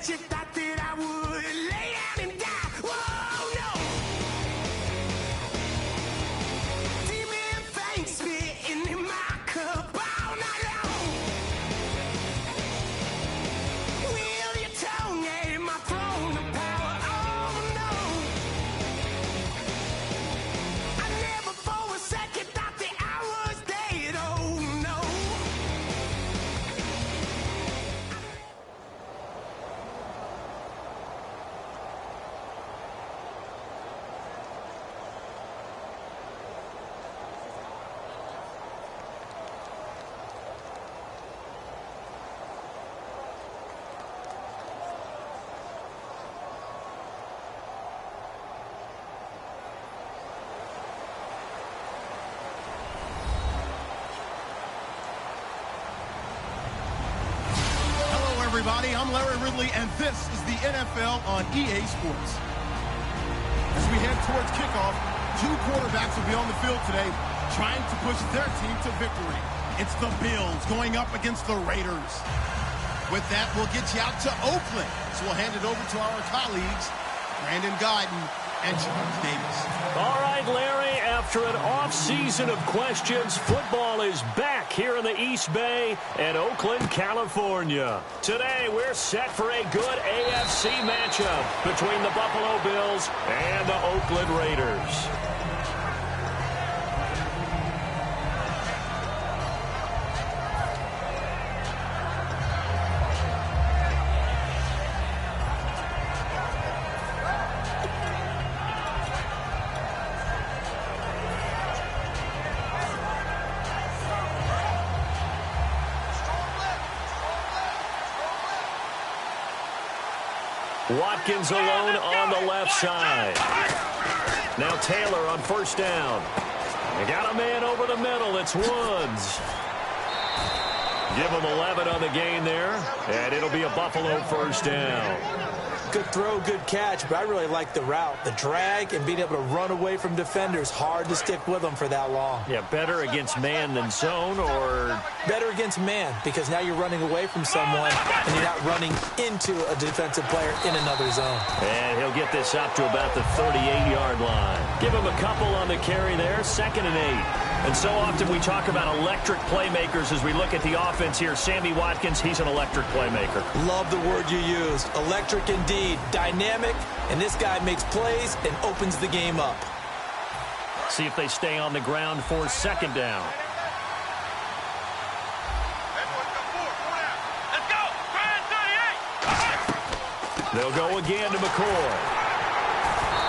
You thought that I would lay down and die. Whoa, no. Demon fangs spitting in my cup all night long. Will your tongue at my throne of power? Oh, no. I never for a second thought that I was dead. Oh, no. Everybody, I'm Larry Ridley, and this is the NFL on EA Sports. As we head towards kickoff, two quarterbacks will be on the field today trying to push their team to victory. It's the Bills going up against the Raiders. With that, we'll get you out to Oakland. So we'll hand it over to our colleagues, Brandon Guyton and Charles Davis. All right, Larry, after an off-season of questions, football is back here in the East Bay and Oakland, California. Today, we're set for a good AFC matchup between the Buffalo Bills and the Oakland Raiders. Watkins alone on the left side. Now Taylor on first down. They got a man over the middle. It's Woods. Give him 11 on the gain there, and it'll be a Buffalo first down. Good throw, good catch, but I really like the route. The drag and being able to run away from defenders. Hard to stick with them for that long. Yeah, better against man than zone, or? Better against man, because now you're running away from someone and you're not running into a defensive player in another zone. And he'll get this up to about the 38-yard line. Give him a couple on the carry there, 2nd and 8. And so often we talk about electric playmakers as we look at the offense here. Sammy Watkins, he's an electric playmaker. Love the word you used. Electric indeed. Dynamic, and this guy makes plays and opens the game up. See if they stay on the ground for 2nd down. They'll go again to McCoy.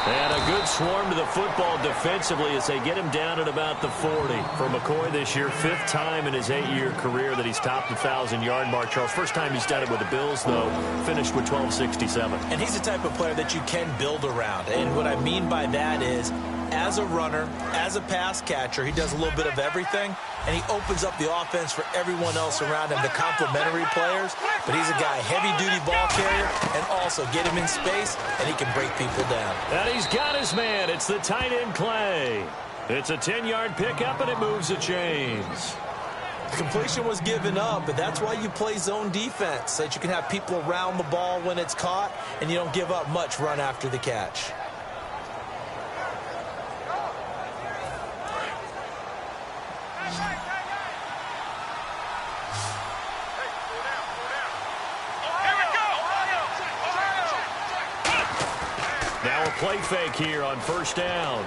And a good swarm to the football defensively as they get him down at about the 40. For McCoy this year, 5th time in his 8-year career that he's topped the 1,000-yard mark. Charles, first time he's done it with the Bills, though, finished with 1267. And he's the type of player that you can build around. And what I mean by that is, as a runner, as a pass catcher, he does a little bit of everything, and he opens up the offense for everyone else around him, the complementary players. But he's a guy, heavy-duty ball carrier, and also get him in space, and he can break people down. And he's got his man. It's the tight end, Clay. It's a 10-yard pickup, and it moves the chains. The completion was given up, but that's why you play zone defense, so that you can have people around the ball when it's caught, and you don't give up much run after the catch. play fake here on first down.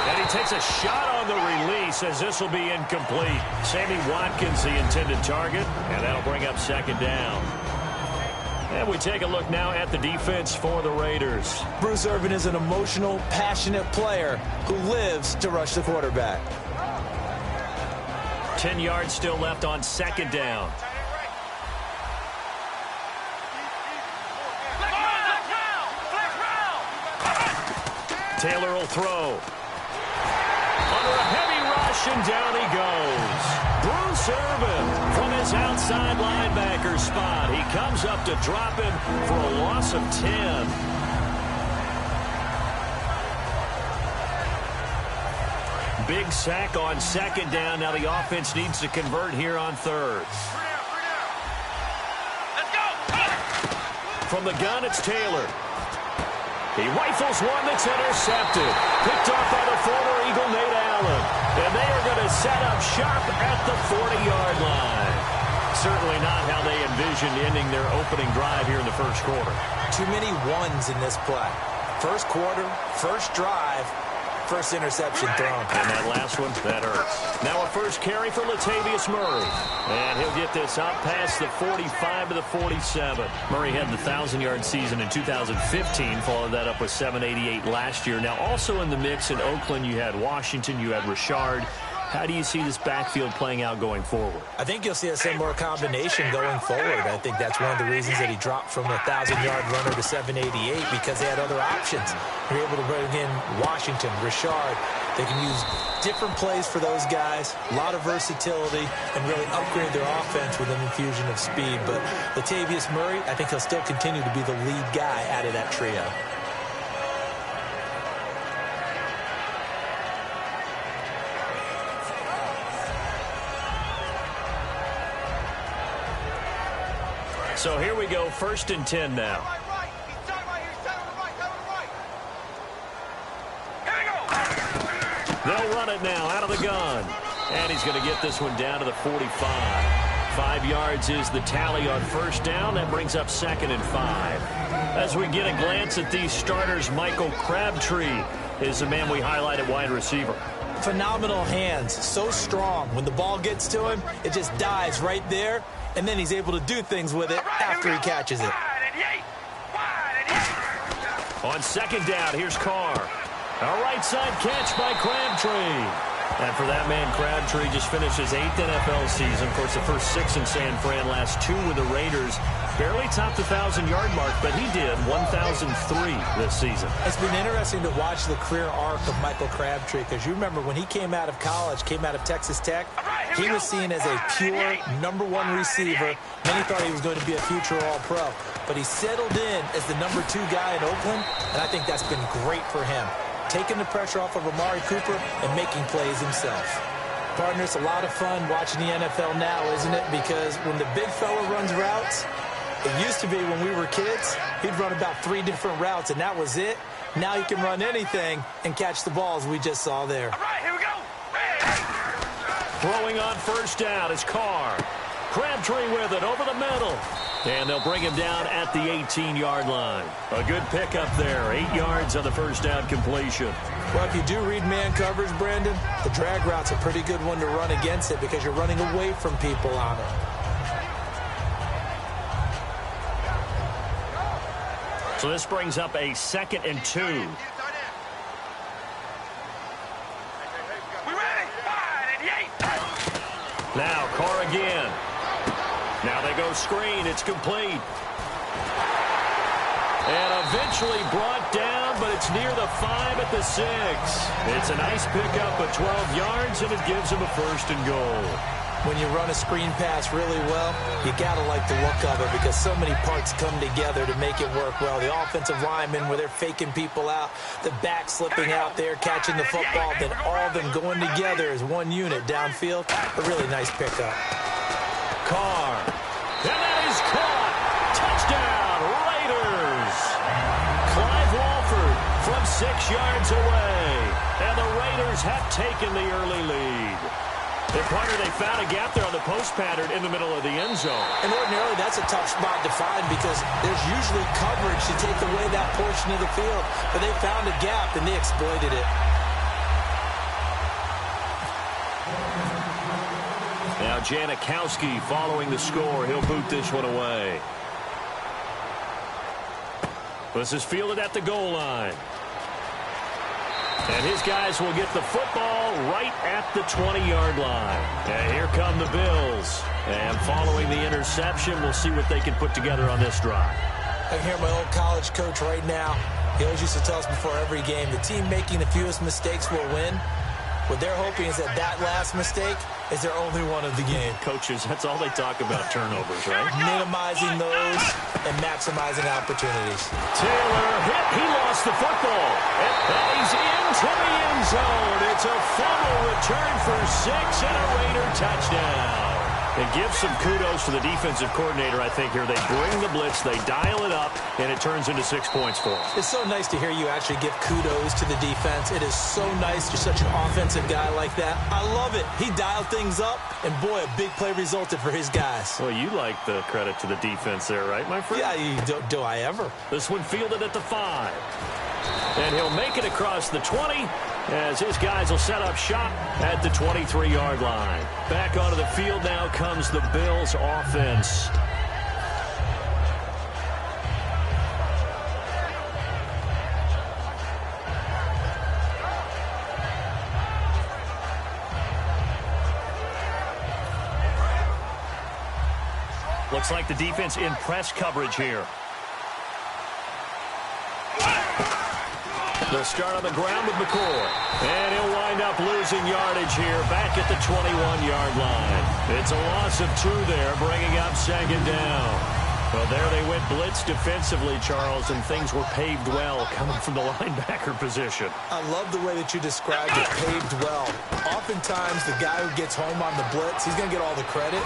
And he takes a shot on the release as this will be incomplete. Sammy Watkins, the intended target, and that'll bring up second down. And we take a look now at the defense for the Raiders. Bruce Irvin is an emotional, passionate player who lives to rush the quarterback. 10 yards still left on second down. Taylor will throw. Under a heavy rush, and down he goes. Bruce Irvin from his outside linebacker spot. He comes up to drop him for a loss of 10. Big sack on second down. Now the offense needs to convert here on third. From the gun, it's Taylor. He rifles one that's intercepted. Picked off by the former Eagle, Nate Allen. And they are going to set up shop at the 40-yard line. Certainly not how they envisioned ending their opening drive here in the first quarter. Too many ones in this play. First quarter, first drive, first interception thrown. And that last one, that hurts. Now a first carry for Latavius Murray. And he'll get this up past the 45 to the 47. Murray had the 1,000-yard season in 2015. Followed that up with 788 last year. Now also in the mix in Oakland, you had Washington, you had Richard. How do you see this backfield playing out going forward? I think you'll see a similar combination going forward. I think that's one of the reasons that he dropped from a 1,000-yard runner to 788 because they had other options. They're able to bring in Washington, Richard. They can use different plays for those guys, a lot of versatility, and really upgrade their offense with an infusion of speed. But Latavius Murray, I think he'll still continue to be the lead guy out of that trio. So here we go, 1st and 10 now. They'll run it now out of the gun. And he's going to get this one down to the 45. 5 yards is the tally on first down. That brings up 2nd and 5. As we get a glance at these starters, Michael Crabtree is the man we highlight at wide receiver. Phenomenal hands, so strong. When the ball gets to him, it just dives right there. And then he's able to do things with it after he catches it. On second down, here's Carr. A right side catch by Crabtree. And for that man, Crabtree just finished his 8th NFL season. Of course, the first 6 in San Fran, last 2 with the Raiders. Barely topped the 1,000-yard mark, but he did 1,003 this season. It's been interesting to watch the career arc of Michael Crabtree because you remember when he came out of college, came out of Texas Tech, he was seen as a pure #1 receiver. Many thought he was going to be a future All-Pro, but he settled in as the #2 guy in Oakland, and I think that's been great for him. Taking the pressure off of Amari Cooper and making plays himself. Partner, it's a lot of fun watching the NFL now, isn't it? Because when the big fella runs routes, it used to be when we were kids, he'd run about 3 different routes, and that was it. Now he can run anything and catch the balls we just saw there. All right, here we go. Throwing on first down is Carr. Crabtree with it over the middle. And they'll bring him down at the 18-yard line. A good pickup there. 8 yards on the first down completion. Well, if you do read man coverage, Brandon, the drag route's a pretty good one to run against it because you're running away from people on it. So this brings up a 2nd and 2. We ready? 5 and 8. Now Carr again. Now they go screen. It's complete. And eventually brought down, but it's near the 5 at the 6. It's a nice pickup of 12 yards, and it gives him a 1st and goal. When you run a screen pass really well, you got to like the look of it because so many parts come together to make it work well. The offensive linemen, where they're faking people out, the back slipping out there, catching the football, then all of them going together as one unit downfield. A really nice pickup. Carr. And that is caught. Touchdown, Raiders. Clive Walford from 6 yards away. And the Raiders have taken the early lead. The punter, they found a gap there on the post pattern in the middle of the end zone. And ordinarily, that's a tough spot to find because there's usually coverage to take away that portion of the field. But they found a gap, and they exploited it. Now Janikowski following the score. He'll boot this one away. This is fielded at the goal line. And his guys will get the football right at the 20-yard line. And here come the Bills. And following the interception, we'll see what they can put together on this drive. I can hear my old college coach right now. He always used to tell us before every game, the team making the fewest mistakes will win. What they're hoping is that that last mistake is their only one of the game. Coaches, that's all they talk about, turnovers, right? Minimizing those and maximizing opportunities. Taylor hit. He lost the football. And he's into the end zone. It's a fumble return for 6 and a Raider touchdown. And give some kudos to the defensive coordinator, I think, here. They bring the blitz, they dial it up, and it turns into 6 points for them. It's so nice to hear you actually give kudos to the defense. It is so nice. You're such an offensive guy like that. I love it. He dialed things up, and boy, a big play resulted for his guys. Well, you like the credit to the defense there, right, my friend? Yeah, do I ever? This one fielded at the 5. And he'll make it across the 20 as his guys will set up shop at the 23-yard line. Back onto the field now comes the Bills offense. Looks like the defense in press coverage here. They'll start on the ground with McCoy. And he'll wind up losing yardage here back at the 21-yard line. It's a loss of 2 there, bringing up 2nd down. Well, there they went blitz defensively, Charles, and things were paved well coming from the linebacker position. I love the way that you described it, paved well. Oftentimes, the guy who gets home on the blitz, he's going to get all the credit.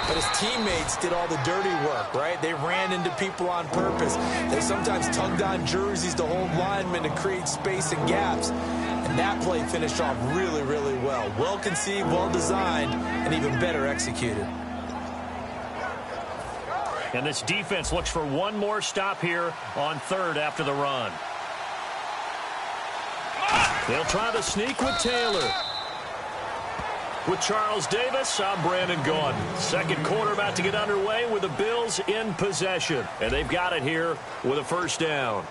But his teammates did all the dirty work, right? They ran into people on purpose. They sometimes tugged on jerseys to hold linemen to create space and gaps. And that play finished off really, really well. Well conceived, well designed, and even better executed. And this defense looks for one more stop here on 3rd after the run. They'll try to sneak with Taylor. With Charles Davis, I'm Brandon Gaudin. Second quarter about to get underway with the Bills in possession. And they've got it here with a 1st down.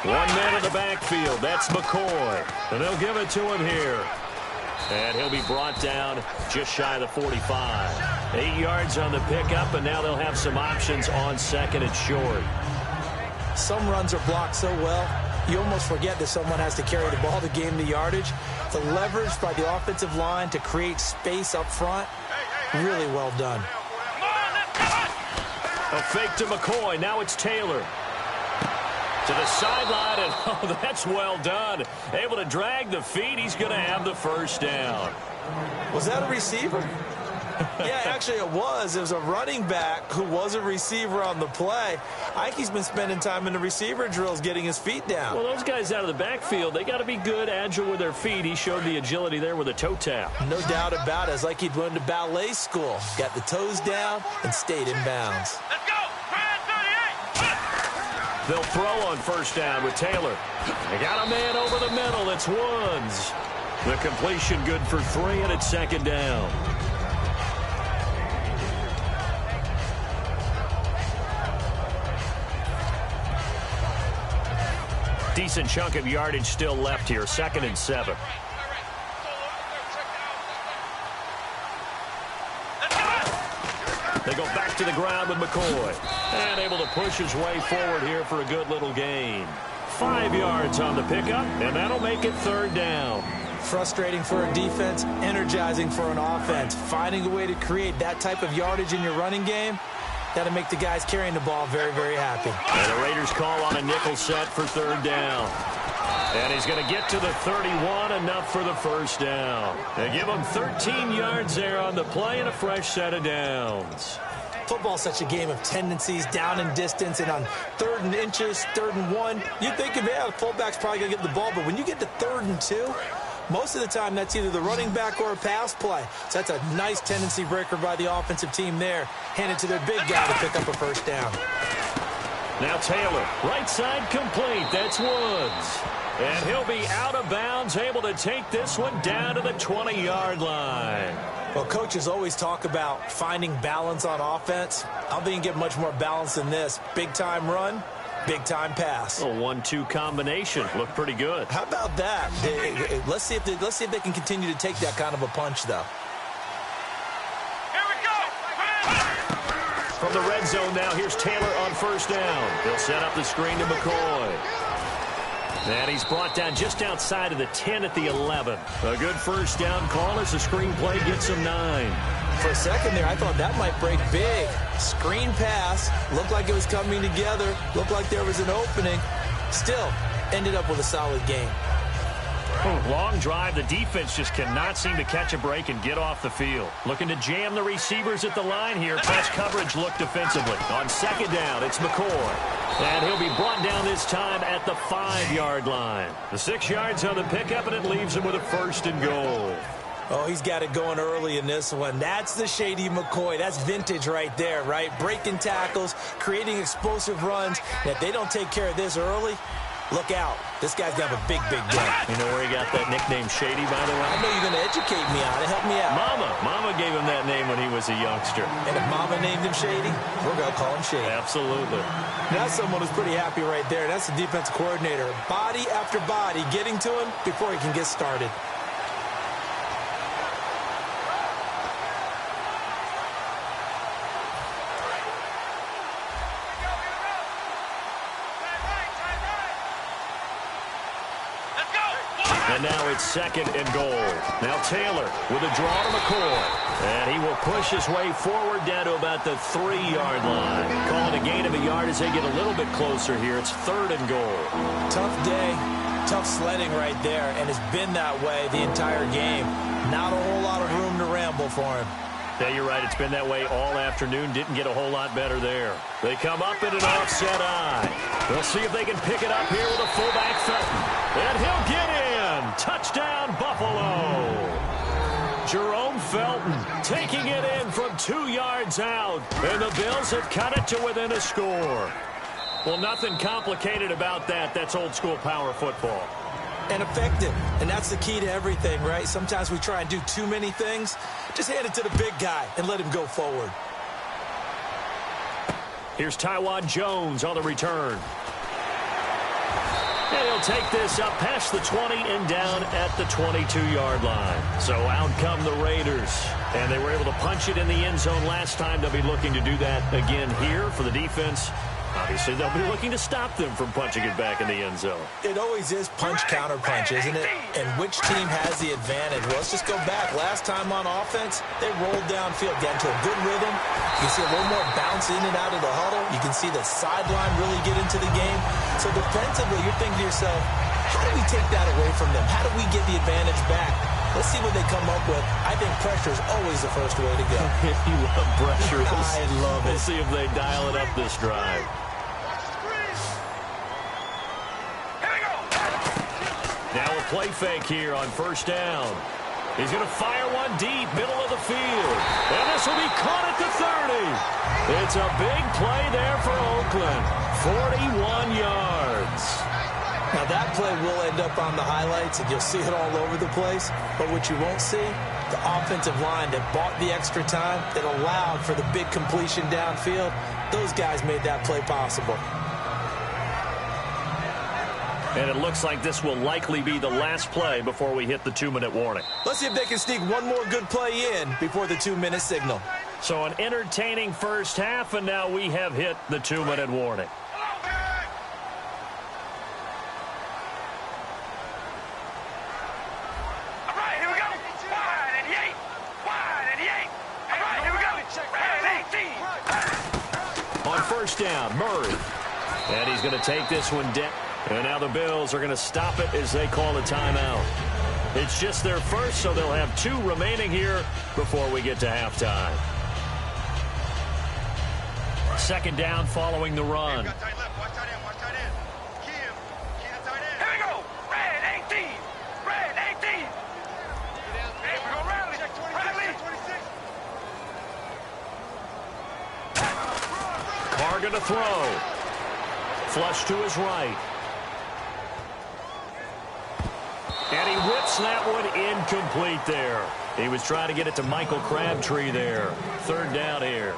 One man in the backfield. That's McCoy. And they'll give it to him here. And he'll be brought down just shy of the 45. 8 yards on the pickup, and now they'll have some options on 2nd and short. Some runs are blocked so well, you almost forget that someone has to carry the ball to gain the yardage. The leverage by the offensive line to create space up front, really well done. A fake to McCoy. Now it's Taylor. To the sideline, and oh, that's well done. Able to drag the feet. He's going to have the 1st down. Was that a receiver? Yeah, actually it was. It was a running back who was a receiver on the play. Ike's been spending time in the receiver drills getting his feet down. Well, those guys out of the backfield, they got to be good, agile with their feet. He showed the agility there with a toe tap. No doubt about it. It's like he'd went to ballet school. Got the toes down and stayed in bounds. Let's go! They'll throw on 1st down with Taylor. They got a man over the middle. It's Woods. The completion good for 3, and it's 2nd down. Decent chunk of yardage still left here. 2nd and 7. They go back to the ground with McCoy. And able to push his way forward here for a good little gain. 5 yards on the pickup, and that'll make it 3rd down. Frustrating for a defense, energizing for an offense. Finding a way to create that type of yardage in your running game, Got to make the guys carrying the ball very, very happy. And the Raiders call on a nickel set for third down. And he's going to get to the 31, enough for the first down. They give him 13 yards there on the play and a fresh set of downs. Football's such a game of tendencies, down and distance, and on 3rd and inches, 3rd and 1, you think, yeah, the fullback's probably going to get the ball, but when you get to 3rd and 2, most of the time that's either the running back or a pass play. So that's a nice tendency breaker by the offensive team there. Hand it to their big guy to pick up a first down. Now Taylor, right side complete. That's Woods. And he'll be out of bounds, able to take this one down to the 20-yard line. Well, coaches always talk about finding balance on offense. I don't think you can get much more balance than this. Big-time run, big-time pass. A 1-2 combination. Looked pretty good. How about that? Let's see if they can continue to take that kind of a punch, though. Here we go. From the red zone now, here's Taylor on first down. He'll set up the screen to McCoy. And he's brought down just outside of the 10 at the 11. A good first down call as the screen play gets him 9. For a second there, I thought that might break big. Screen pass. Looked like it was coming together. Looked like there was an opening. Still, ended up with a solid game. Long drive. The defense just cannot seem to catch a break and get off the field. Looking to jam the receivers at the line here. Press coverage look defensively. On second down, it's McCoy. And he'll be brought down this time at the 5-yard line. The 6 yards on the pickup, and it leaves him with a 1st and goal. Oh, he's got it going early in this one. That's the Shady McCoy. That's vintage right there, right? Breaking tackles, creating explosive runs. And if they don't take care of this early, look out. This guy's going to have a big, big game. You know where he got that nickname Shady, by the way? I know you're going to educate me on it. Help me out. Mama gave him that name when he was a youngster. And if Mama named him Shady, we're going to call him Shady. Absolutely. That's someone who's pretty happy right there. That's the defensive coordinator. Body after body getting to him before he can get started. And now it's 2nd and goal. Now Taylor with a draw to McCoy. And he will push his way forward down to about the 3-yard line. Calling a gain of a yard as they get a little bit closer here. It's 3rd and goal. Tough day, tough sledding right there, and it's been that way the entire game. Not a whole lot of room to ramble for him. Yeah, you're right. It's been that way all afternoon. Didn't get a whole lot better there. They come up in an offset eye. They'll see if they can pick it up here with a fullback Felton. And he'll get in. Touchdown, Buffalo. Jerome Felton taking it in from 2 yards out. And the Bills have cut it to within a score. Well, nothing complicated about that. That's old school power football. And effective. And that's the key to everything, right? Sometimes we try and do too many things. Just hand it to the big guy and let him go forward. Here's Taiwan Jones on the return. And he'll take this up past the 20 and down at the 22-yard line. So out come the Raiders. And they were able to punch it in the end zone last time. They'll be looking to do that again here for the defense. Obviously, they'll be looking to stop them from punching it back in the end zone. It always is punch-counter-punch, isn't it? And which team has the advantage? Well, let's just go back. Last time on offense, they rolled downfield, got into a good rhythm. You can see a little more bounce in and out of the huddle. You can see the sideline really get into the game. So defensively, you're thinking to yourself, how do we take that away from them? How do we get the advantage back? Let's see what they come up with. I think pressure is always the first way to go. You love pressure. I love it. We'll see if they dial it up this drive. Now a play fake here on first down. He's going to fire one deep, middle of the field. And this will be caught at the 30. It's a big play there for Oakland. 41 yards. Now that play will end up on the highlights, and you'll see it all over the place. But what you won't see, the offensive line that bought the extra time, that allowed for the big completion downfield, those guys made that play possible. And it looks like this will likely be the last play before we hit the 2-minute warning. Let's see if they can sneak one more good play in before the 2-minute signal. So an entertaining first half, and now we have hit the 2-minute warning. Murray. And he's going to take this one down. And now the Bills are going to stop it as they call a timeout. It's just their first, so they'll have 2 remaining here before we get to halftime. Second down following the run. Here we go. Red 18. Red 18. Here we go. Riley. Riley. Carr going to throw. Flush to his right. And he whips that one incomplete there. He was trying to get it to Michael Crabtree there. Third down here.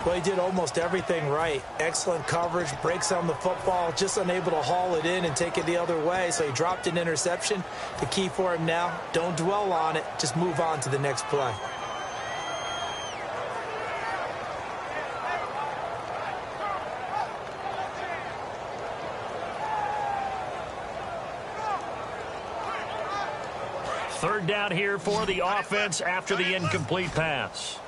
Well, he did almost everything right. Excellent coverage, breaks on the football, just unable to haul it in and take it the other way. So he dropped an interception. The key for him now, don't dwell on it. Just move on to the next play. Third down here for the offense after the incomplete pass.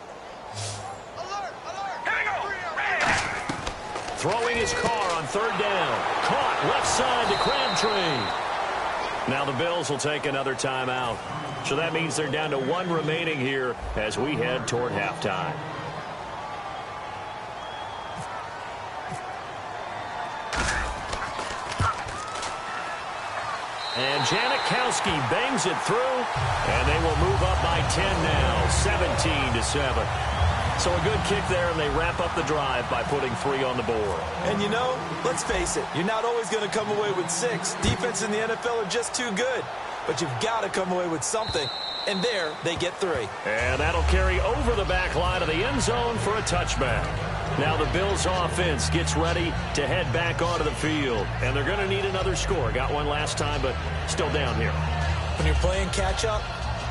Throwing his car on third down. Caught left side to Crabtree. Now the Bills will take another timeout. So that means they're down to 1 remaining here as we head toward halftime. And Janikowski bangs it through, and they will move up by 10 now, 17-7. So a good kick there, and they wrap up the drive by putting 3 on the board. And you know, let's face it, you're not always going to come away with 6. Defense in the NFL are just too good. But you've got to come away with something. And there, they get 3. And that'll carry over the back line of the end zone for a touchback. Now the Bills offense gets ready to head back onto the field. And they're going to need another score. Got one last time, but still down here. When you're playing catch-up,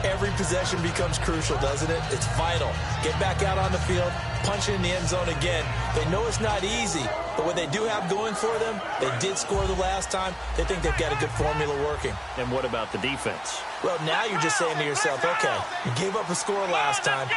every possession becomes crucial, doesn't it? It's vital. Get back out on the field, punch it in the end zone again. They know it's not easy, but what they do have going for them, they did score the last time. They think they've got a good formula working. And what about the defense? Well, now you're just saying to yourself, okay, you gave up a score last time.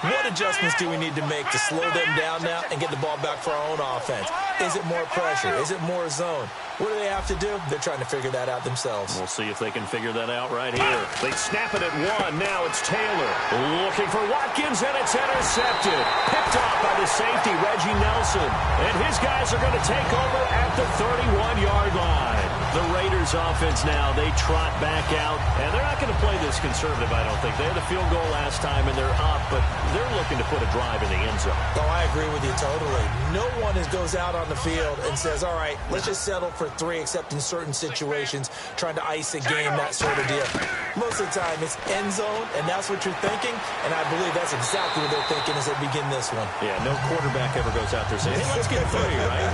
What adjustments do we need to make to slow them down now and get the ball back for our own offense? Is it more pressure? Is it more zone? What do they have to do? They're trying to figure that out themselves. We'll see if they can figure that out right here. They snap it at 1. Now it's Taylor looking for Watkins, and it's intercepted. Picked off by the safety, Reggie Nelson. And his guys are going to take over at the 31-yard line. The Raiders offense now, they trot back out. And they're not going to play this conservative, I don't think. They had a field goal last time, and they're up, but they're looking to put a drive in the end zone. Oh, I agree with you totally. No one goes out on the field and says, all right, let's just settle for 3, except in certain situations, trying to ice a game, that sort of deal. Most of the time, it's end zone, and that's what you're thinking, and I believe that's exactly what they're thinking as they begin this one. Yeah, no quarterback ever goes out there saying, hey, let's get 3, right?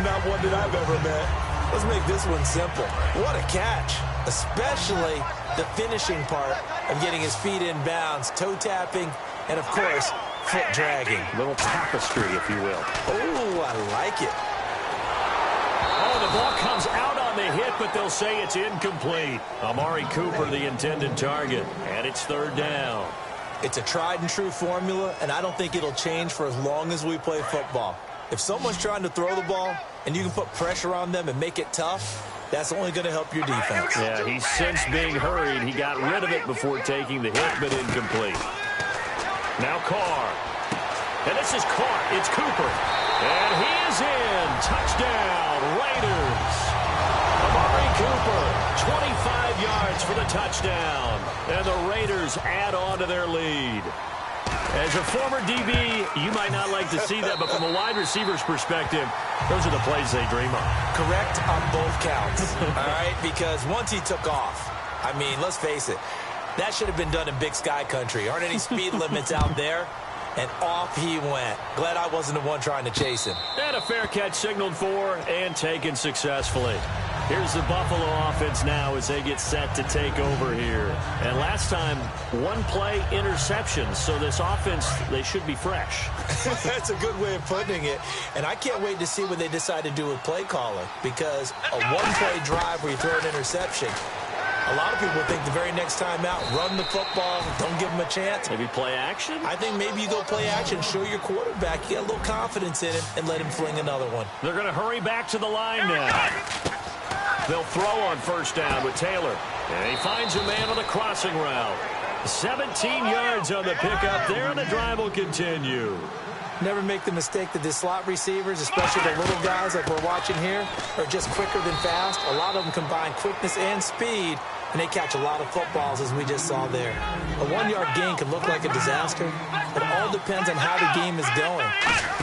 Not one that I've ever met. Let's make this one simple. What a catch, especially the finishing part of getting his feet in bounds, toe tapping, and, of course, foot dragging. Little tapestry, if you will. Oh, I like it. Oh, the ball comes out on the hit, but they'll say it's incomplete. Amari Cooper, the intended target, and it's third down. It's a tried-and-true formula, and I don't think it'll change for as long as we play football. If someone's trying to throw the ball and you can put pressure on them and make it tough, that's only going to help your defense. Yeah, he's since being hurried. He got rid of it before taking the hit, but incomplete. Now Carr. And this is caught. It's Cooper. And he is in. Touchdown, Raiders. Amari Cooper, 25 yards for the touchdown. And the Raiders add on to their lead. As a former DB, you might not like to see that, but from a wide receiver's perspective, those are the plays they dream of. Correct on both counts, all right? Because once he took off, I mean, let's face it, that should have been done in Big Sky Country. Aren't any speed limits out there? And off he went. Glad I wasn't the one trying to chase him. And a fair catch signaled for and taken successfully. Here's the Buffalo offense now as they get set to take over here. And last time, 1 play interception. So this offense, they should be fresh. That's a good way of putting it. And I can't wait to see what they decide to do with play calling. Because a 1-play drive where you throw an interception, A lot of people think the very next time out, run the football, don't give him a chance. Maybe play action? I think maybe you go play action, show your quarterback you got a little confidence in him, and let him fling another one. They're going to hurry back to the line now. They'll throw on first down with Taylor. And he finds a man on the crossing route. 17 yards on the pickup there, and the drive will continue. Never make the mistake that the slot receivers, especially the little guys like we're watching here, are just quicker than fast. A lot of them combine quickness and speed, and they catch a lot of footballs, as we just saw there. A 1-yard gain can look like a disaster. It all depends on how the game is going.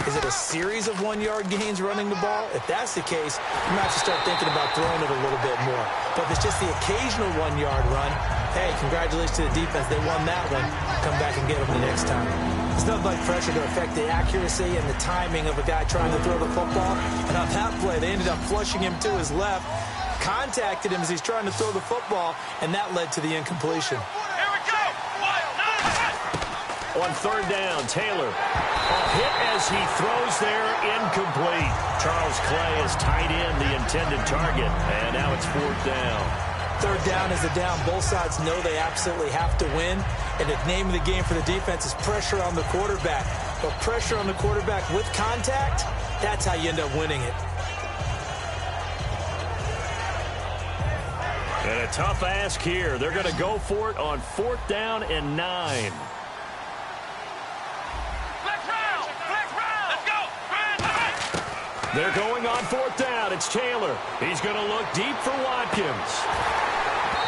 Is it a series of 1-yard gains running the ball? If that's the case, you might have to start thinking about throwing it a little bit more. But if it's just the occasional 1-yard run, hey, congratulations to the defense. They won that one. Come back and get them the next time. It's nothing like pressure to affect the accuracy and the timing of a guy trying to throw the football. And on that play, they ended up flushing him to his left, contacted him as he's trying to throw the football, and that led to the incompletion. Here we go. On third down, Taylor. A hit as he throws there, incomplete. Charles Clay has tied in the intended target, and now it's fourth down. Third down is a down. Both sides know they absolutely have to win. And the name of the game for the defense is pressure on the quarterback. But pressure on the quarterback with contact, that's how you end up winning it. And a tough ask here. They're going to go for it on fourth down and 9. Let's go. They're going on fourth down. It's Taylor. He's going to look deep for Watkins.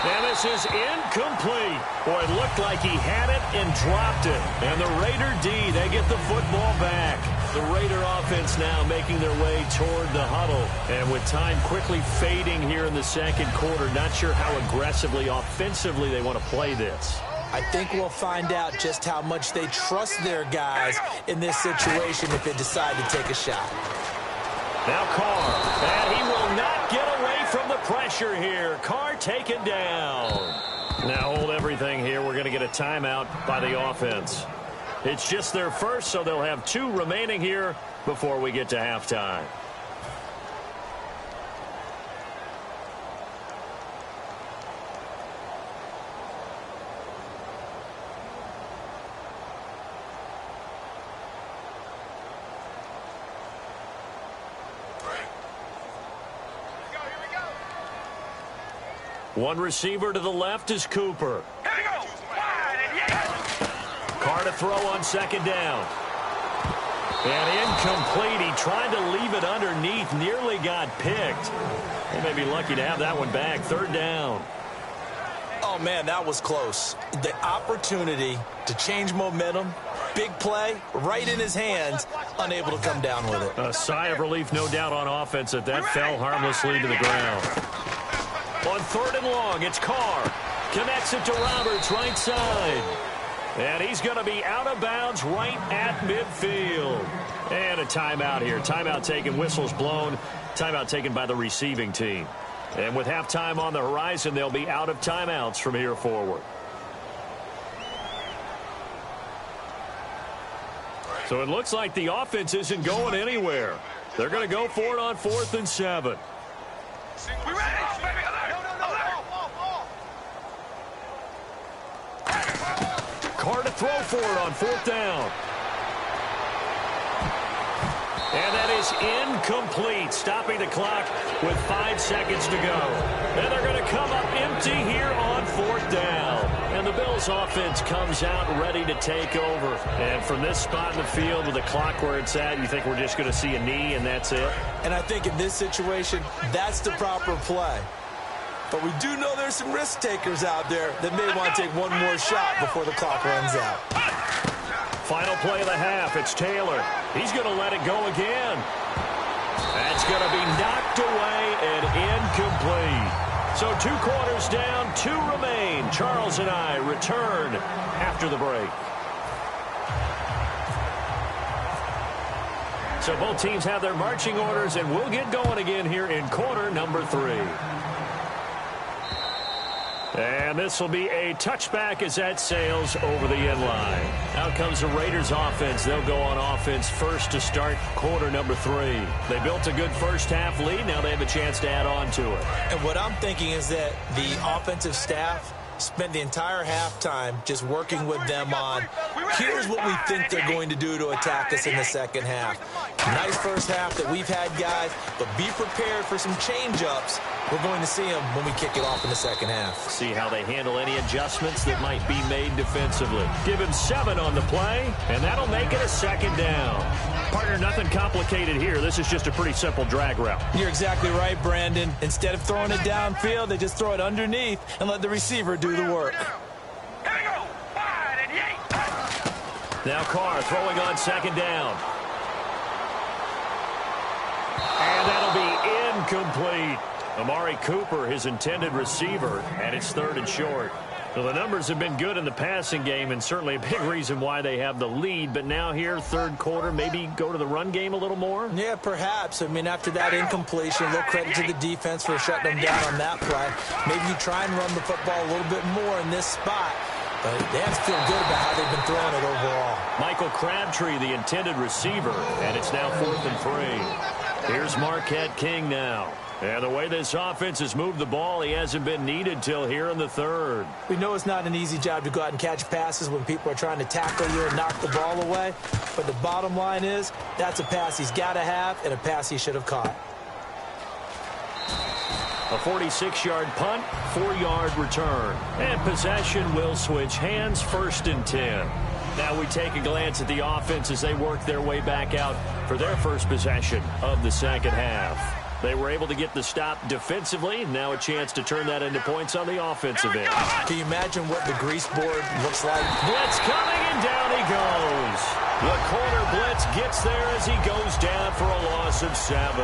And this is incomplete. Boy, it looked like he had it and dropped it. And the Raider D, they get the football back. The Raider offense now making their way toward the huddle. And with time quickly fading here in the second quarter, not sure how aggressively, offensively they want to play this. I think we'll find out just how much they trust their guys in this situation if they decide to take a shot. Now Carr, and he will not get away from the pressure here. Carr taken down. Now hold everything here. We're going to get a timeout by the offense. It's just their first, so they'll have 2 remaining here before we get to halftime. One receiver to the left is Cooper. Here we go. Wide and yes. Carr to throw on second down. And incomplete. He tried to leave it underneath. Nearly got picked. They may be lucky to have that one back. Third down. Oh, man, that was close. The opportunity to change momentum, big play, right in his hands, unable to come down with it. A sigh of relief, no doubt, on offense that fell harmlessly to the ground. On third and long, it's Carr. Connects it to Roberts, right side. And he's going to be out of bounds right at midfield. And a timeout here. Timeout taken, whistles blown. Timeout taken by the receiving team. And with halftime on the horizon, they'll be out of timeouts from here forward. So it looks like the offense isn't going anywhere. They're going to go for it on 4th and 7. We ready, baby. Carr to throw for it on 4th down. And that is incomplete, stopping the clock with 5 seconds to go. And they're going to come up empty here on 4th down. And the Bills offense comes out ready to take over. And from this spot in the field with the clock where it's at, you think we're just going to see a knee and that's it? And I think in this situation, that's the proper play. But we do know there's some risk takers out there that may want to take one more shot before the clock runs out. Final play of the half. It's Taylor. He's going to let it go again. That's going to be knocked away and incomplete. So 2 quarters down, 2 remain. Charles and I return after the break. So both teams have their marching orders, and we'll get going again here in quarter number 3. And this will be a touchback as that sails over the end line. Out comes the Raiders offense. They'll go on offense first to start quarter number 3. They built a good first half lead. Now they have a chance to add on to it. And what I'm thinking is that the offensive staff spent the entire halftime just working with them on, here's what we think they're going to do to attack us in the second half. Nice first half that we've had, guys, but be prepared for some change-ups. We're going to see them when we kick it off in the second half. See how they handle any adjustments that might be made defensively. Give him 7 on the play, and that'll make it a second down. Partner, nothing complicated here. This is just a pretty simple drag route. You're exactly right, Brandon. Instead of throwing it downfield, they just throw it underneath and let the receiver do the work. Here we go. Wide and yank. Now Carr throwing on second down. And that'll be incomplete. Amari Cooper, his intended receiver, and it's 3rd and short. So the numbers have been good in the passing game, and certainly a big reason why they have the lead. But now here, third quarter, maybe go to the run game a little more? Yeah, perhaps. I mean, after that incompletion, a little credit to the defense for shutting them down on that play. Maybe you try and run the football a little bit more in this spot. But they have to feel good about how they've been throwing it overall. Michael Crabtree, the intended receiver, and it's now 4th and 3. Here's Marquette King now. And the way this offense has moved the ball, he hasn't been needed till here in the 3rd. We know it's not an easy job to go out and catch passes when people are trying to tackle you and knock the ball away. But the bottom line is, that's a pass he's got to have and a pass he should have caught. A 46-yard punt, 4-yard return. And possession will switch hands, 1st and 10. Now we take a glance at the offense as they work their way back out for their first possession of the second half. They were able to get the stop defensively. Now a chance to turn that into points on the offensive end. Can you imagine what the grease board looks like? Blitz coming, and down he goes. The corner blitz gets there as he goes down for a loss of 7.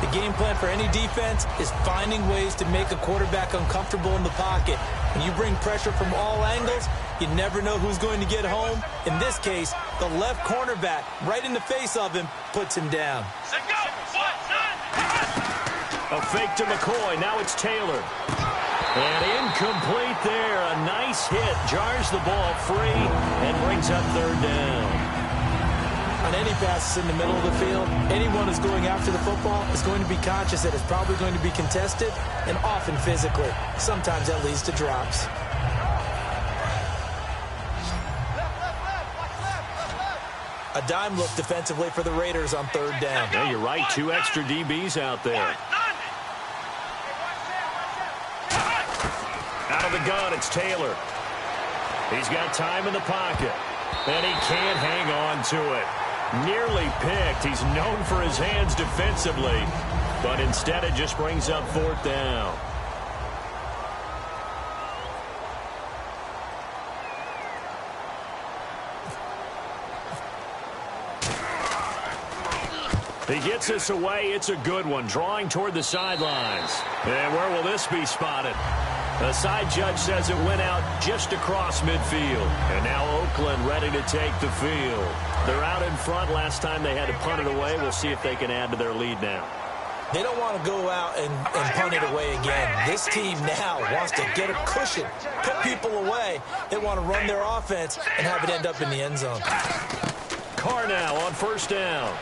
The game plan for any defense is finding ways to make a quarterback uncomfortable in the pocket. When you bring pressure from all angles, you never know who's going to get home. In this case, the left cornerback, right in the face of him, puts him down. A fake to McCoy. Now it's Taylor. And incomplete there. A nice hit. Jars the ball free and brings up 3rd down. On any passes in the middle of the field, anyone who's going after the football is going to be conscious that it's probably going to be contested and often physically. Sometimes that leads to drops. A dime look defensively for the Raiders on 3rd down. Yeah, you're right. 2 extra DBs out there. Out of the gun, it's Taylor. He's got time in the pocket. And he can't hang on to it. Nearly picked. He's known for his hands defensively. But instead it just brings up 4th down. He gets us away. It's a good one. Drawing toward the sidelines. And where will this be spotted? The side judge says it went out just across midfield. And now Oakland ready to take the field. They're out in front. Last time they had to punt it away. We'll see if they can add to their lead now. They don't want to go out and punt it away again. This team now wants to get a cushion, put people away. They want to run their offense and have it end up in the end zone. Carr now on 1st down.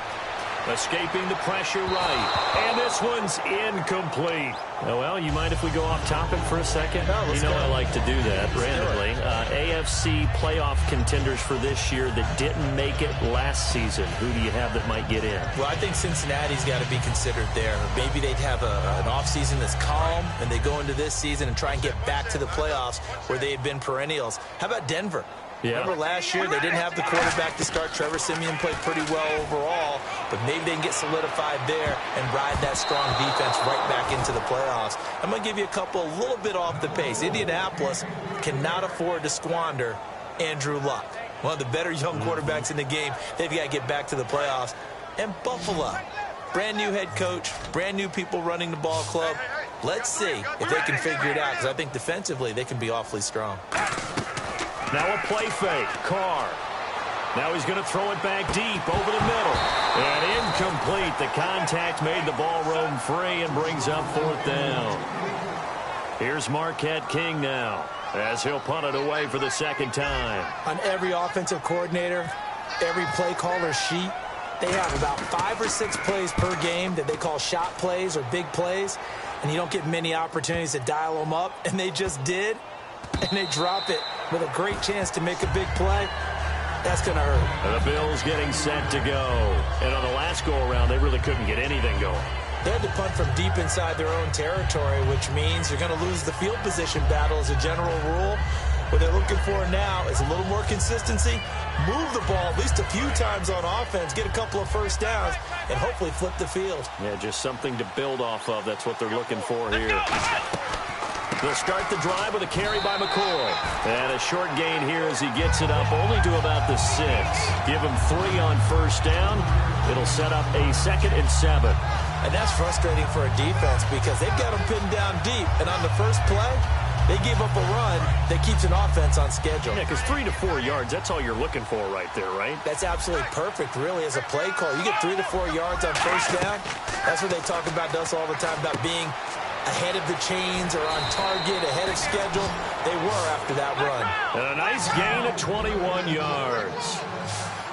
Escaping the pressure right. And this one's incomplete. Oh, well, you mind if we go off topic for a second? No, you know I like to do that randomly. AFC playoff contenders for this year that didn't make it last season. Who do you have that might get in? Well, I think Cincinnati's got to be considered there. Maybe they'd have an offseason that's calm, and they go into this season and try and get back to the playoffs where they had been perennials. How about Denver? Yeah. Remember last year, they didn't have the quarterback to start. Trevor Siemian played pretty well overall, but maybe they can get solidified there and ride that strong defense right back into the playoffs. I'm going to give you a little bit off the pace. Indianapolis cannot afford to squander Andrew Luck, one of the better young quarterbacks in the game. They've got to get back to the playoffs. And Buffalo, brand new head coach, brand new people running the ball club. Let's see if they can figure it out, because I think defensively they can be awfully strong. Now a play fake. Carr. Now he's going to throw it back deep over the middle. And incomplete. The contact made the ball roam free and brings up 4th down. Here's Marquette King now, as he'll punt it away for the second time. On every offensive coordinator, every play caller sheet, they have about 5 or 6 plays per game that they call shot plays or big plays, and you don't get many opportunities to dial them up, and they just did, and they drop it with a great chance to make a big play. That's going to hurt. The Bills getting set to go. And on the last go-around, they really couldn't get anything going. They had to punt from deep inside their own territory, which means you're going to lose the field position battle as a general rule. What they're looking for now is a little more consistency, move the ball at least a few times on offense, get a couple of first downs, and hopefully flip the field. Yeah, just something to build off of. That's what they're looking for here. They'll start the drive with a carry by McCoy. And a short gain here as he gets it up only to about the 6. Give him 3 on first down. It'll set up a 2nd and 7. And that's frustrating for a defense because they've got them pinned down deep. And on the first play, they gave up a run that keeps an offense on schedule. Yeah, because 3 to 4 yards, that's all you're looking for right there, right? That's absolutely perfect, really, as a play call. You get 3 to 4 yards on first down. That's what they talk about us all the time, about being ahead of the chains or on target, ahead of schedule. They were after that run. And a nice gain of 21 yards.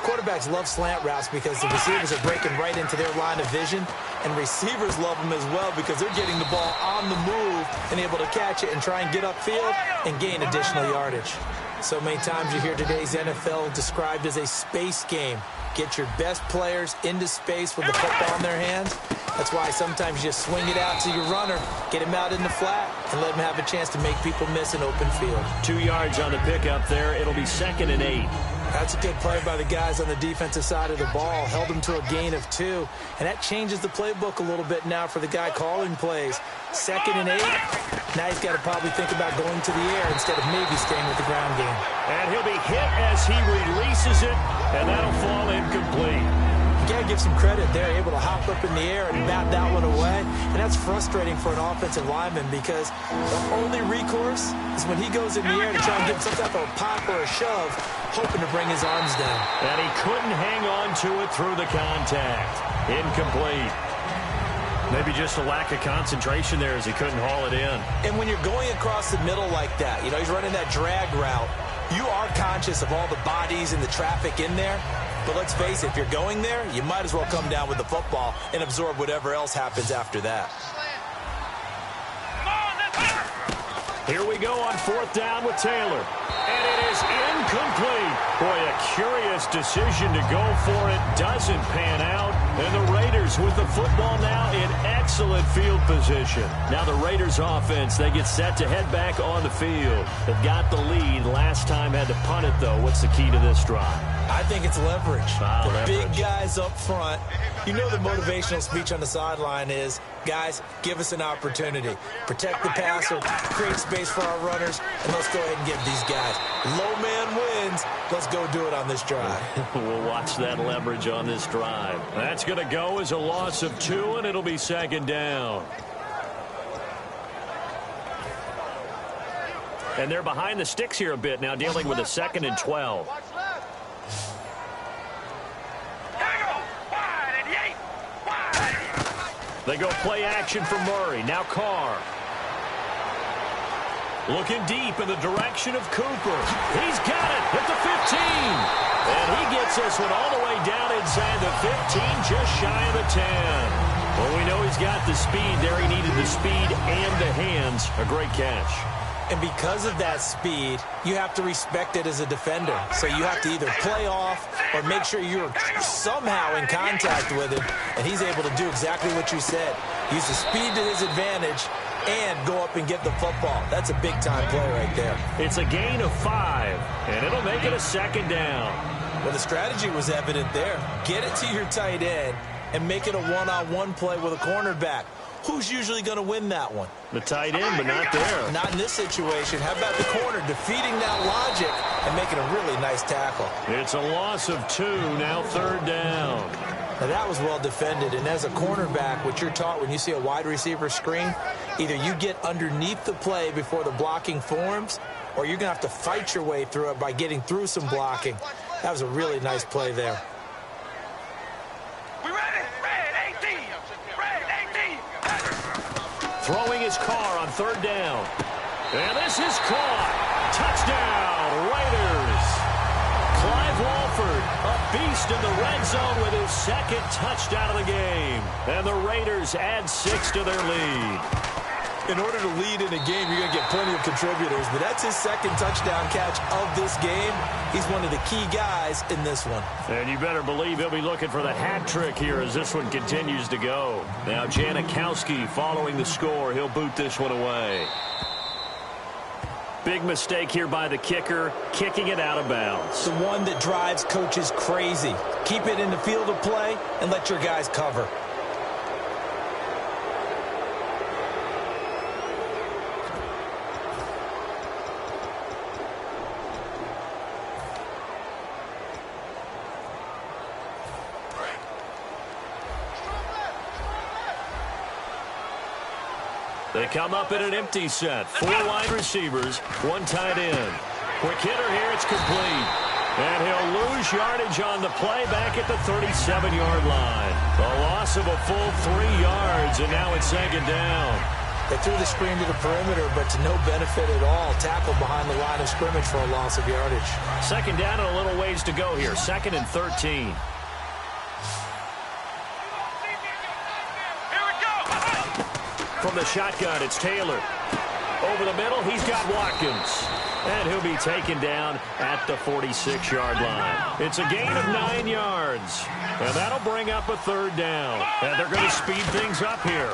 Quarterbacks love slant routes because the receivers are breaking right into their line of vision, and receivers love them as well because they're getting the ball on the move and able to catch it and try and get upfield and gain additional yardage. So many times you hear today's NFL described as a space game. Get your best players into space with the football in their hands. That's why sometimes you just swing it out to your runner, get him out in the flat, and let him have a chance to make people miss an open field. 2 yards on the pickup there. It'll be 2nd and 8. That's a good play by the guys on the defensive side of the ball. Held them to a gain of 2. And that changes the playbook a little bit now for the guy calling plays. 2nd and 8. Now he's got to probably think about going to the air instead of maybe staying with the ground game. And he'll be hit as he releases it, and that'll fall incomplete. You got to give some credit there, able to hop up in the air and bat that one away. And that's frustrating for an offensive lineman because the only recourse is when he goes in the air to try and get some type of a pop or a shove, hoping to bring his arms down. And he couldn't hang on to it through the contact. Incomplete. Maybe just a lack of concentration there as he couldn't haul it in. And when you're going across the middle like that, you know, he's running that drag route, you are conscious of all the bodies and the traffic in there. But let's face it, if you're going there, you might as well come down with the football and absorb whatever else happens after that. Here we go on 4th down with Taylor. And it is incomplete. Boy, a curious decision to go for it. Doesn't pan out. And the Raiders with the football now in excellent field position. Now the Raiders offense, they get set to head back on the field. They've got the lead. Last time had to punt it, though. What's the key to this drive? I think it's leverage. The leverage. Big guys up front. You know the motivational speech on the sideline is, guys, give us an opportunity. Protect the passer, create space for our runners, and let's go ahead and give these guys. Low man wins. Let's go do it on this drive. We'll watch that leverage on this drive. That's going to go as a loss of 2, and it'll be 2nd down. And they're behind the sticks here a bit now, dealing with a 2nd and 12. They go play action for Murray. Now Carr. Looking deep in the direction of Cooper. He's got it at the 15. And he gets this one all the way down inside the 15, just shy of the 10. Well, we know he's got the speed there. He needed the speed and the hands. A great catch. And because of that speed, you have to respect it as a defender. So you have to either play off or make sure you're somehow in contact with him. And he's able to do exactly what you said. Use the speed to his advantage and go up and get the football. That's a big-time play right there. It's a gain of 5, and it'll make it a 2nd down. Well, the strategy was evident there. Get it to your tight end and make it a one-on-one play with a cornerback. Who's usually going to win that one? The tight end, but not there. Not in this situation. How about the corner defeating that logic and making a really nice tackle? It's a loss of 2, now 3rd down. Now, that was well defended. And as a cornerback, what you're taught when you see a wide receiver screen, either you get underneath the play before the blocking forms, or you're going to have to fight your way through it by getting through some blocking. That was a really nice play there. We ready? Red 18. Red 18. Throwing his car on third down. And this is caught. Touchdown, Raiders. Clive Walford, a beast in the red zone with his second touchdown of the game. And the Raiders add 6 to their lead. In order to lead in a game, you're going to get plenty of contributors, but that's his second touchdown catch of this game. He's one of the key guys in this one. And you better believe he'll be looking for the hat trick here as this one continues to go. Now Janikowski following the score. He'll boot this one away. Big mistake here by the kicker, kicking it out of bounds. The one that drives coaches crazy. Keep it in the field of play and let your guys cover. They come up in an empty set. 4 wide receivers, 1 tight end. Quick hitter here, it's complete. And he'll lose yardage on the play back at the 37-yard line. A loss of a full 3 yards, and now it's second down. They threw the screen to the perimeter, but to no benefit at all. Tackled behind the line of scrimmage for a loss of yardage. Second down and a little ways to go here. 2nd and 13. From the shotgun, it's Taylor. Over the middle, he's got Watkins. And he'll be taken down at the 46-yard line. It's a gain of 9 yards. And that'll bring up a third down. And they're going to speed things up here.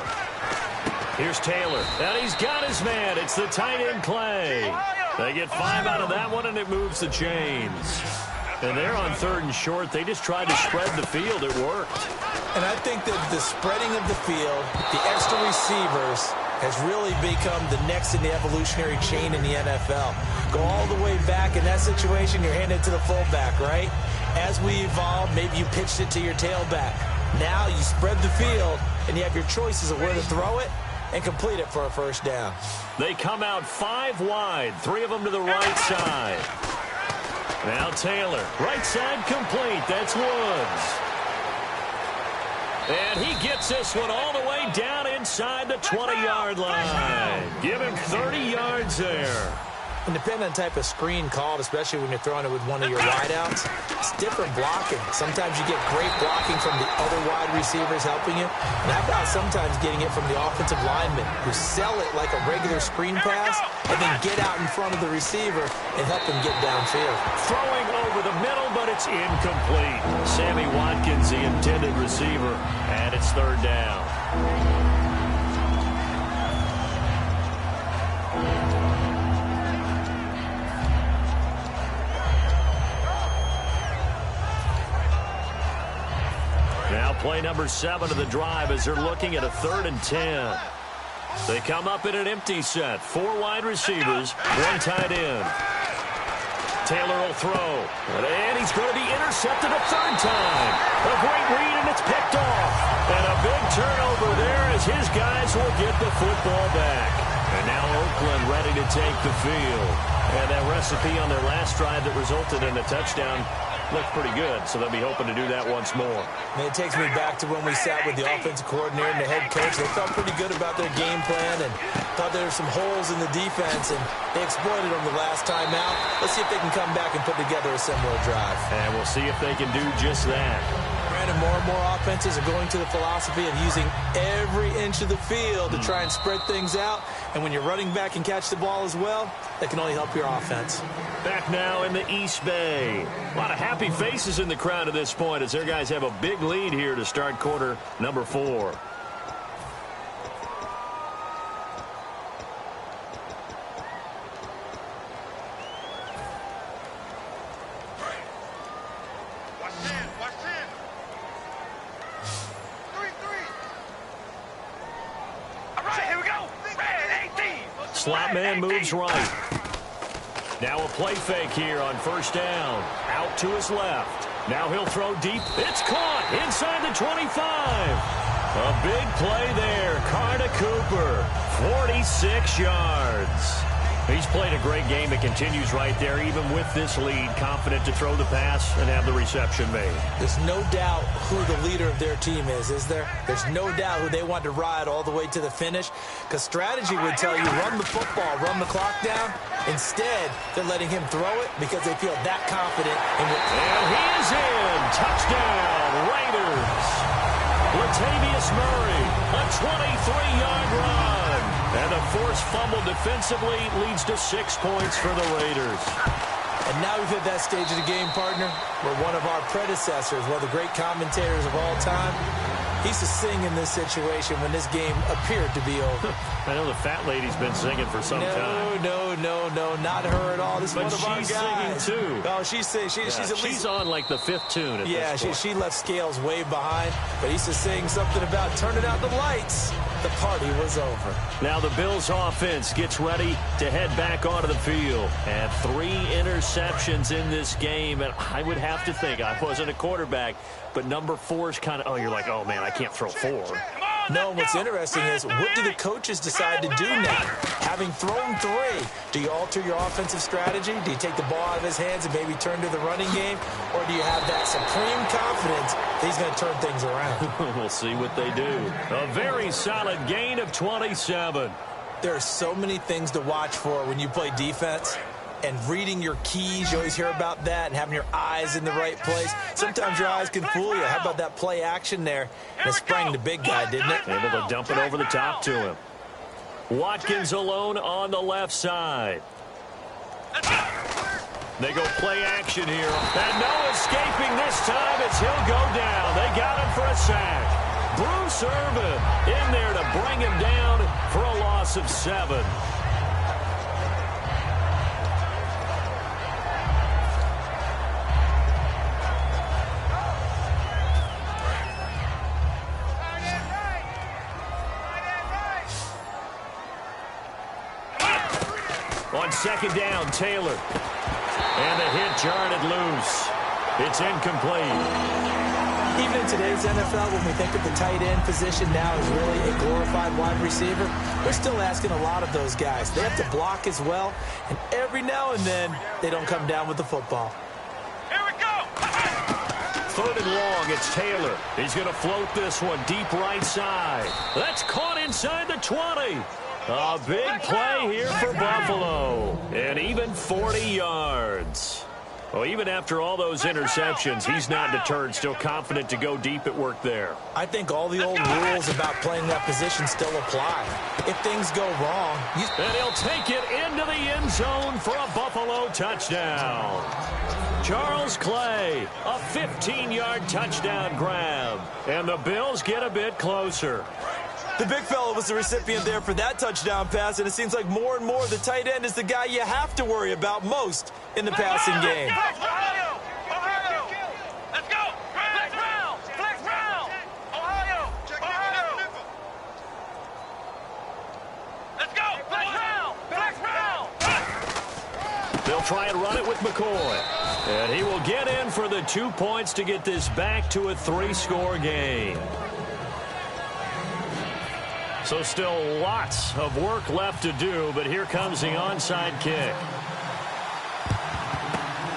Here's Taylor. And he's got his man. It's the tight end Clay. They get 5 out of that one, and it moves the chains. And they're on 3rd and short. They just tried to spread the field. It worked. And I think that the spreading of the field, the extra receivers, has really become the next in the evolutionary chain in the NFL. Go all the way back in that situation, you're handed to the fullback, right? As we evolve, maybe you pitched it to your tailback. Now you spread the field, and you have your choices of where to throw it and complete it for a first down. They come out 5 wide, 3 of them to the right side. Now Taylor, right side complete. That's Woods. And he gets this one all the way down inside the 20-yard line. Give him 30 yards there. And depending on the type of screen called, especially when you're throwing it with one of your wideouts, it's different blocking. Sometimes you get great blocking from the other wide receivers helping you. And how about sometimes getting it from the offensive linemen who sell it like a regular screen pass and then get out in front of the receiver and help him get downfield. Throwing over the middle, but it's incomplete. Sammy Watkins, the intended receiver, and it's third down. Now play number 7 of the drive as they're looking at a 3rd and 10. They come up in an empty set. 4 wide receivers, 1 tight end. Taylor will throw. And he's going to be intercepted a 3rd time. A great read, and it's picked off. And a big turnover there as his guys will get the football back. And now Oakland ready to take the field. And that recipe on their last drive that resulted in a touchdown looked pretty good, so they'll be hoping to do that once more. And it takes me back to when we sat with the offensive coordinator and the head coach. They felt pretty good about their game plan and thought there were some holes in the defense, and they exploited them the last time out. Let's see if they can come back and put together a similar drive. And we'll see if they can do just that. Brandon, more and more offenses are going to the philosophy of using every inch of the field to try and spread things out. And when you're running back and catch the ball as well, that can only help your offense. Back now in the East Bay. A lot of happy faces in the crowd at this point as their guys have a big lead here to start quarter number 4. Slot man moves right. Now a play fake here on first down. Out to his left. Now he'll throw deep. It's caught inside the 25. A big play there. Carter Cooper, 46 yards. He's played a great game. It continues right there, even with this lead, confident to throw the pass and have the reception made. There's no doubt who the leader of their team is there? There's no doubt who they want to ride all the way to the finish, because strategy would tell you run the football, run the clock down. Instead, they're letting him throw it because they feel that confident in what. And he is in. Touchdown, Raiders. Latavius Murray, a 23-yard run. And a forced fumble defensively leads to 6 points for the Raiders. And now we've hit that stage of the game, partner, where one of our predecessors, one of the great commentators of all time, he used to sing in this situation when this game appeared to be over. I know the fat lady's been singing for some time. No, not her at all. This is one of our guys. But she's singing, too. Oh, she's singing. She's on, like, the 5th tune at this point. She left Scales way behind, but he used to sing something about turning out the lights. The party was over. Now the Bills offense gets ready to head back onto the field. And 3 interceptions in this game. And I would have to think, I wasn't a quarterback, but number 4 is kind of, you're like, oh, man, I can't throw 4. No, what's interesting is, what do the coaches decide to do now? Having thrown 3, do you alter your offensive strategy? Do you take the ball out of his hands and maybe turn to the running game? Or do you have that supreme confidence that he's going to turn things around? We'll see what they do. A very solid gain of 27. There are so many things to watch for when you play defense. And reading your keys, you always hear about that, and having your eyes in the right place. Sometimes your eyes can fool you. How about that play action there? And it sprang the big guy, didn't it? Able to dump it over the top to him. Watkins alone on the left side. They go play action here. And no escaping this time as he'll go down. They got him for a sack. Bruce Irvin in there to bring him down for a loss of 7. On 2nd down, Taylor. And the hit jarred it loose. It's incomplete. Even in today's NFL, when we think of the tight end position now as really a glorified wide receiver, we're still asking a lot of those guys. They have to block as well, and every now and then, they don't come down with the football. Here we go. 3rd and long, it's Taylor. He's going to float this one deep right side. That's caught inside the 20. A big play here for Buffalo. And even 40 yards. Well, even after all those interceptions, he's not deterred, still confident to go deep at work there. I think all the old rules about playing that position still apply. If things go wrong, and he'll take it into the end zone for a Buffalo touchdown. Charles Clay, a 15-yard touchdown grab. And the Bills get a bit closer. The big fella was the recipient there for that touchdown pass, and it seems like more and more the tight end is the guy you have to worry about most in the passing game. Ohio! Ohio! Let's go! Flex round! Flex round! Ohio! Ohio! Let's go! Flex round! Flex round! They'll try and run it with McCoy. And he will get in for the 2 points to get this back to a 3-score game. So still lots of work left to do, but here comes the onside kick.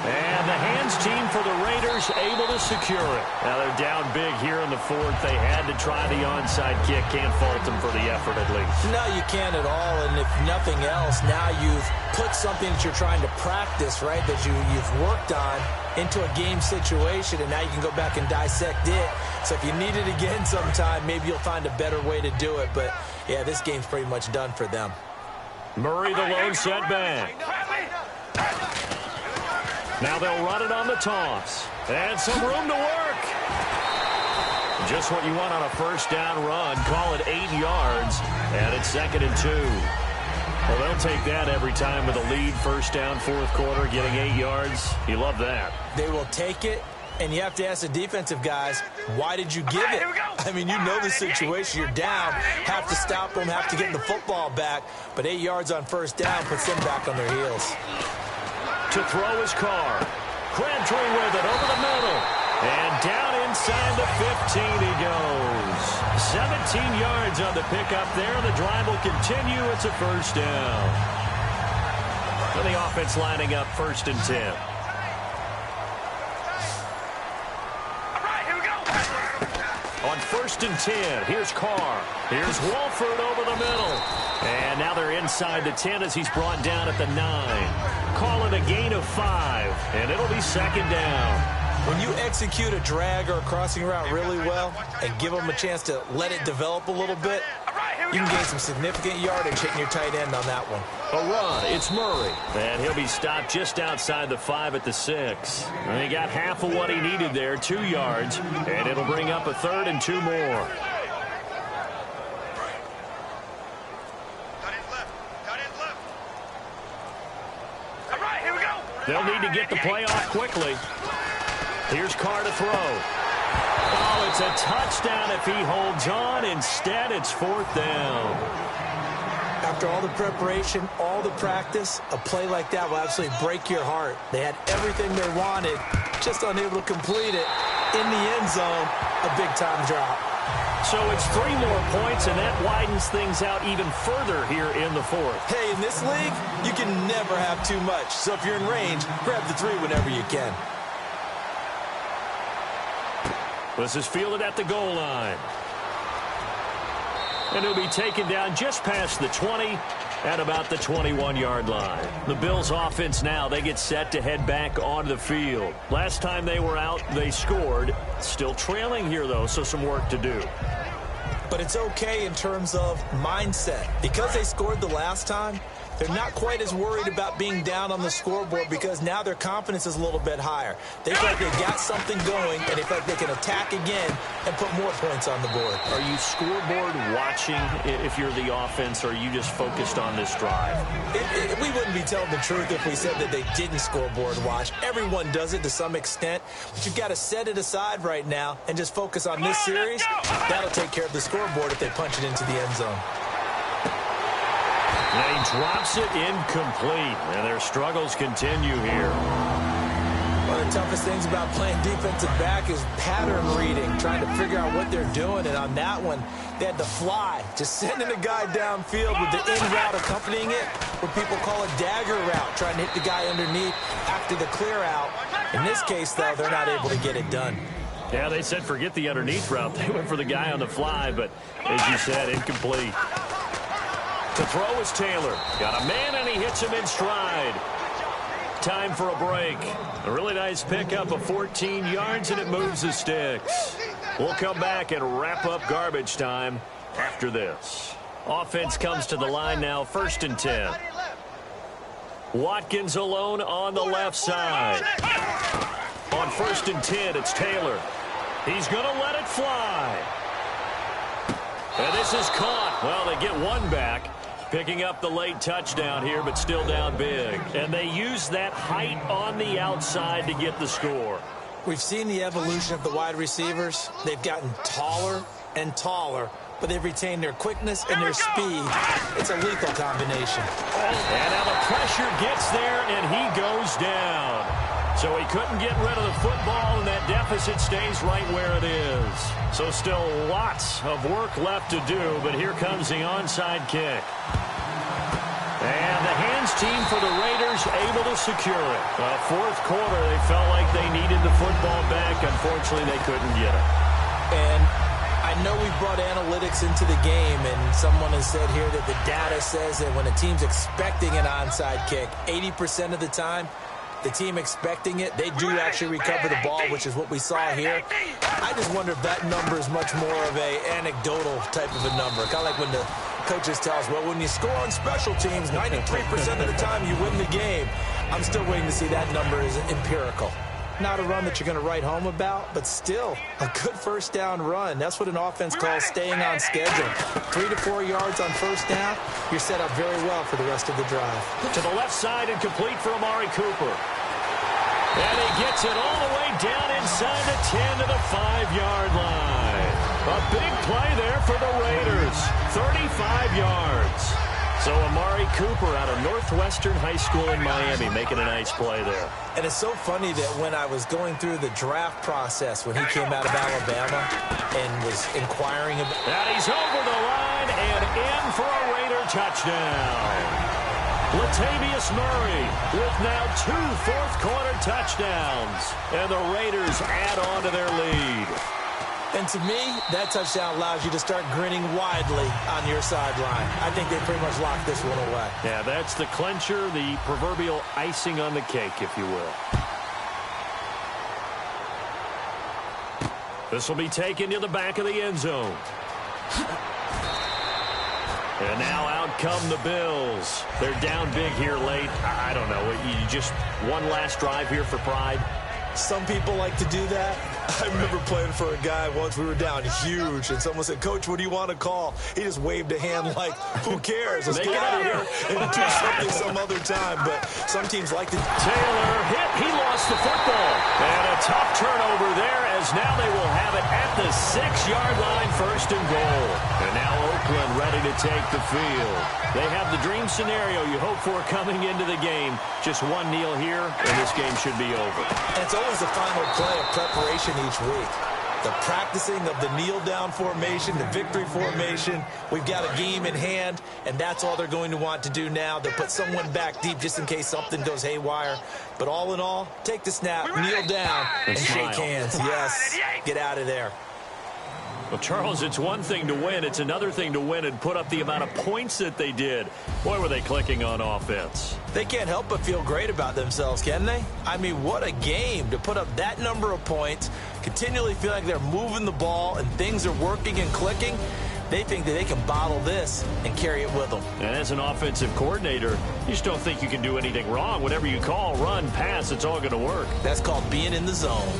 And the hands team for the Raiders able to secure it. Now they're down big here in the 4th. They had to try the onside kick. Can't fault them for the effort at least. No, you can't at all. And if nothing else, now you've put something that you're trying to practice, right, that you've worked on into a game situation, and now you can go back and dissect it. So if you need it again sometime, maybe you'll find a better way to do it. But, yeah, this game's pretty much done for them. Murray the lone setback. Now they'll run it on the toss. And some room to work. Just what you want on a 1st down run. Call it 8 yards. And it's 2nd and 2. Well, they'll take that every time with a lead. 1st down, 4th quarter, getting 8 yards. You love that. They will take it. And you have to ask the defensive guys, why did you give it? I mean, you know the situation. You're down. Have to stop them, have to get the football back. But 8 yards on 1st down puts them back on their heels. To throw his car. Crabtree with it over the middle. And down inside the 15 he goes. 17 yards on the pickup there. The drive will continue. It's a 1st down. And the offense lining up 1st and 10. On 1st and 10, here's Carr. Here's Wolford over the middle. And now they're inside the 10 as he's brought down at the 9. Call it a gain of 5, and it'll be 2nd down. When you execute a drag or a crossing route really well and give them a chance to let it develop a little bit, you can gain some significant yardage hitting your tight end on that one. A run, it's Murray. And he'll be stopped just outside the 5 at the 6. And he got half of what he needed there, 2 yards, and it'll bring up a 3rd and 2 more. They'll need to get the play off quickly. Here's Carr to throw. Oh, it's a touchdown if he holds on. Instead, it's 4th down. After all the preparation, all the practice, a play like that will absolutely break your heart. They had everything they wanted, just unable to complete it. In the end zone, a big-time drop. So it's 3 more points, and that widens things out even further here in the 4th. Hey, in this league, you can never have too much. So if you're in range, grab the 3 whenever you can. This is fielded at the goal line. And he'll be taken down just past the 20 at about the 21-yard line. The Bills offense now, they get set to head back onto the field. Last time they were out, they scored. Still trailing here, though, so some work to do. But it's okay in terms of mindset. Because they scored the last time, they're not quite as worried about being down on the scoreboard because now their confidence is a little bit higher. They feel like they've got something going, and they feel like they can attack again and put more points on the board. Are you scoreboard watching if you're the offense, or are you just focused on this drive? We wouldn't be telling the truth if we said that they didn't scoreboard watch. Everyone does it to some extent, but you've got to set it aside right now and just focus on this series. That'll take care of the scoreboard if they punch it into the end zone. And he drops it incomplete, and their struggles continue here. One of the toughest things about playing defensive back is pattern reading, trying to figure out what they're doing. And on that one, they had to fly, just sending a guy downfield with the in route accompanying it, what people call a dagger route, trying to hit the guy underneath after the clear out. In this case, though, they're not able to get it done. Yeah, they said forget the underneath route. They went for the guy on the fly, but as you said, incomplete. To throw is Taylor. Got a man, and he hits him in stride. Time for a break. A really nice pickup of 14 yards, and it moves the sticks. We'll come back and wrap up garbage time after this. Offense comes to the line now, 1st and 10. Watkins alone on the left side. On 1st and 10, it's Taylor. He's going to let it fly. And this is caught. Well, they get one back. Picking up the late touchdown here, but still down big. And they use that height on the outside to get the score. We've seen the evolution of the wide receivers. They've gotten taller and taller, but they've retained their quickness and their speed. It's a lethal combination. And now the pressure gets there, and he goes down. So he couldn't get rid of the football, and that deficit stays right where it is. So still lots of work left to do, but here comes the onside kick. And the hands team for the Raiders able to secure it. Fourth quarter, they felt like they needed the football back. Unfortunately, they couldn't get it. And I know we brought analytics into the game, and someone has said here that the data says that when a team's expecting an onside kick, 80% of the time, the team expecting it, they do actually recover the ball, which is what we saw here. I just wonder if that number is much more of a anecdotal type of a number. Kind of like when the coaches tell us, well, when you score on special teams, 93% of the time you win the game. I'm still waiting to see that number is empirical. Not a run that you're going to write home about, but still a good first down run. That's what an offense calls staying on schedule. 3 to 4 yards on first down, you're set up very well for the rest of the drive. To the left side and complete for Amari Cooper. And he gets it all the way down inside the 10 to the 5-yard line. A big play there for the Raiders. 35 yards. So Amari Cooper out of Northwestern High School in Miami making a nice play there. And it's so funny that when I was going through the draft process when he came out of Alabama and was inquiring about... And he's over the line and in for a Raider touchdown. Latavius Murray with now 2 fourth-quarter touchdowns. And the Raiders add on to their lead. And to me, that touchdown allows you to start grinning widely on your sideline. I think they pretty much locked this one away. Yeah, that's the clincher, the proverbial icing on the cake, if you will. This will be taken to the back of the end zone. And now out come the Bills. They're down big here late. I don't know. You just one last drive here for pride. Some people like to do that. I remember playing for a guy once. We were down huge, and someone said, "Coach, what do you want to call?" He just waved a hand like, "Who cares? Let's get out of here and do something some other time." But some teams like to. Taylor hit. He lost the football. And a tough turnover there, as now they will have it at the 6-yard line, 1st and goal. And now Oakland ready to take the field. They have the dream scenario you hope for coming into the game. Just one kneel here, and this game should be over. And it's always the final play of preparation each week. The practicing of the kneel-down formation, the victory formation. We've got a game in hand, and that's all they're going to want to do now. They'll put someone back deep just in case something goes haywire. But all in all, take the snap, kneel down, and shake hands. Yes, get out of there. Well, Charles, it's one thing to win. It's another thing to win and put up the amount of points that they did. Boy, were they clicking on offense. They can't help but feel great about themselves, can they? I mean, what a game to put up that number of points, continually feel like they're moving the ball and things are working and clicking. They think that they can bottle this and carry it with them. And as an offensive coordinator, you just don't think you can do anything wrong. Whatever you call, run, pass, it's all going to work. That's called being in the zone.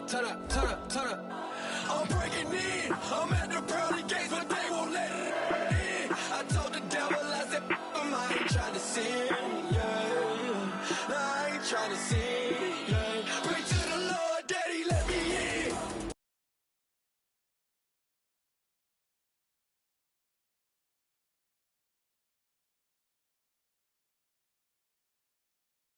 Turn up. I'm breaking in. I'm at the pearly gates, but they won't let it in. I told the devil, I said, I ain't trying to sin, yeah. No, I ain't trying to sin.